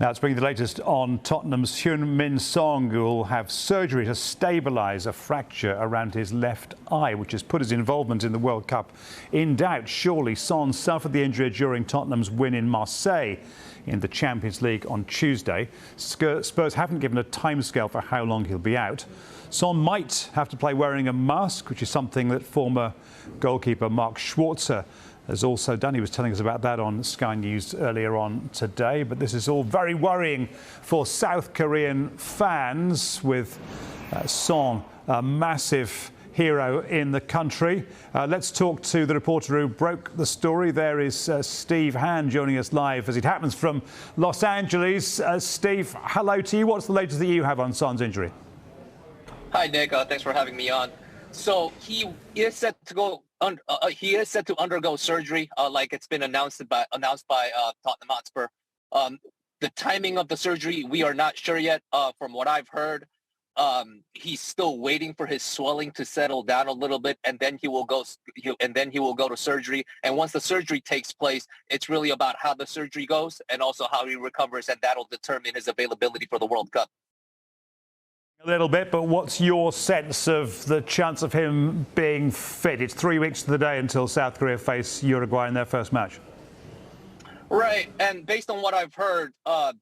Now, let's bring you the latest on Tottenham's Heung Min Son, who will have surgery to stabilise a fracture around his left eye, which has put his involvement in the World Cup in doubt. Surely Son suffered the injury during Tottenham's win in Marseille in the Champions League on Tuesday. Spurs haven't given a timescale for how long he'll be out. Son might have to play wearing a mask, which is something that former goalkeeper Mark Schwarzer has also done. He was telling us about that on Sky News earlier on today. But this is all very worrying for South Korean fans, with Son, a massive hero in the country. Let's talk to the reporter who broke the story. There is Steve Han joining us live as it happens from Los Angeles. Steve, hello to you. What's the latest that you have on Son's injury? Hi, Nick. Thanks for having me on. So he is set to go. He is set to undergo surgery, like it's been announced by Tottenham Hotspur. The timing of the surgery, we are not sure yet. From what I've heard, he's still waiting for his swelling to settle down a little bit, and then he will go. To surgery. And once the surgery takes place, it's really about how the surgery goes and also how he recovers, and that'll determine his availability for the World Cup. A little bit, but what's your sense of the chance of him being fit? It's 3 weeks to the day until South Korea face Uruguay in their first match. Right, and based on what I've heard, I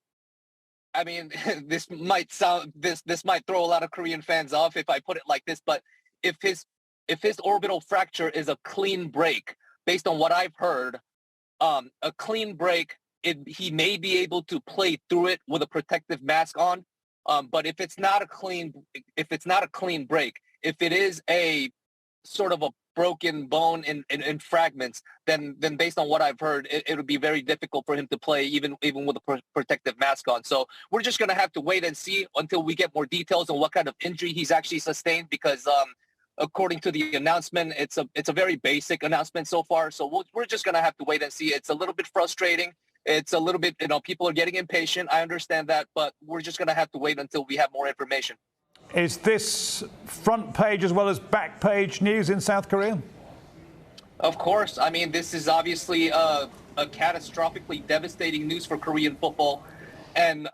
mean, this might throw a lot of Korean fans off if I put it like this, but if his orbital fracture is a clean break, based on what I've heard, a clean break, he may be able to play through it with a protective mask on. But if it's not a clean break, if it is a sort of a broken bone in fragments, then based on what I've heard, it would be very difficult for him to play even with a protective mask on. So we're just going to have to wait and see until we get more details on what kind of injury he's actually sustained, because according to the announcement, it's a very basic announcement so far. So we're just going to have to wait and see. It's a little bit frustrating. It's a little bit, people are getting impatient. I understand that, but we're just going to have to wait until we have more information. Is this front page as well as back page news in South Korea? Of course. I mean, this is obviously a catastrophically devastating news for Korean football. And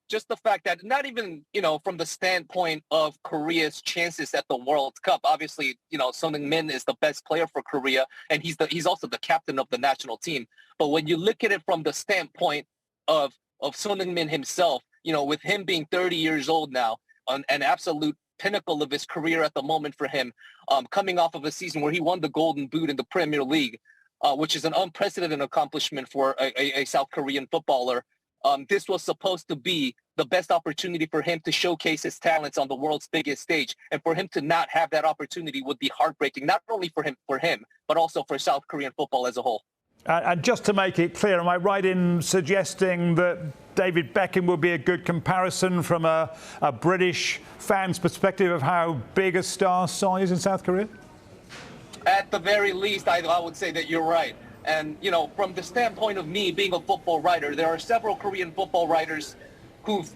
just the fact that not even, from the standpoint of Korea's chances at the World Cup, obviously, Son Heung-min is the best player for Korea, and he's also the captain of the national team. But when you look at it from the standpoint of Son Heung-min himself, with him being 30 years old now, an absolute pinnacle of his career at the moment for him, coming off of a season where he won the Golden Boot in the Premier League, which is an unprecedented accomplishment for a South Korean footballer. This was supposed to be the best opportunity for him to showcase his talents on the world's biggest stage. And for him to not have that opportunity would be heartbreaking, not only for him, but also for South Korean football as a whole. And just to make it clear, am I right in suggesting that David Beckham would be a good comparison from a British fan's perspective of how big a star Son is in South Korea? At the very least, I would say that you're right. And, from the standpoint of me being a football writer, there are several Korean football writers who've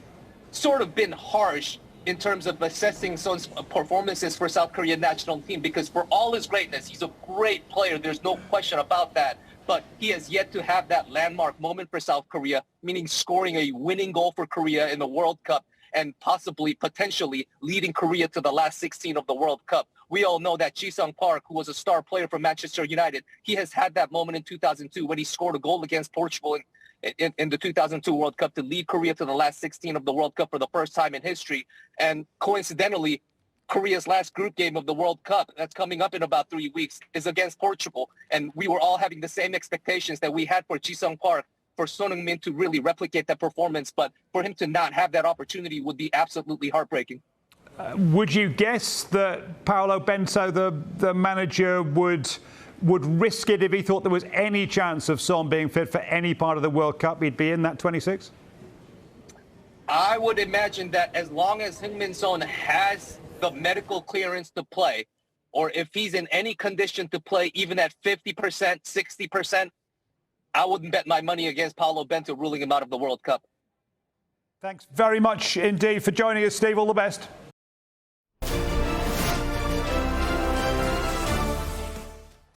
sort of been harsh in terms of assessing Son's performances for South Korean national team, because for all his greatness, he's a great player. There's no question about that. But he has yet to have that landmark moment for South Korea, meaning scoring a winning goal for Korea in the World Cup and potentially leading Korea to the last 16 of the World Cup. We all know that Ji-sung Park, who was a star player for Manchester United, he has had that moment in 2002 when he scored a goal against Portugal in the 2002 World Cup to lead Korea to the last 16 of the World Cup for the first time in history. And coincidentally, Korea's last group game of the World Cup, that's coming up in about 3 weeks, is against Portugal. And we were all having the same expectations that we had for Ji-sung Park, for Son Heung-min to really replicate that performance. But for him to not have that opportunity would be absolutely heartbreaking. Would you guess that Paolo Bento, the manager, would risk it if he thought there was any chance of Son being fit for any part of the World Cup? He'd be in that 26? I would imagine that as long as Heung Min Son has the medical clearance to play, or if he's in any condition to play, even at 50%, 60%, I wouldn't bet my money against Paolo Bento ruling him out of the World Cup. Thanks very much indeed for joining us, Steve. All the best.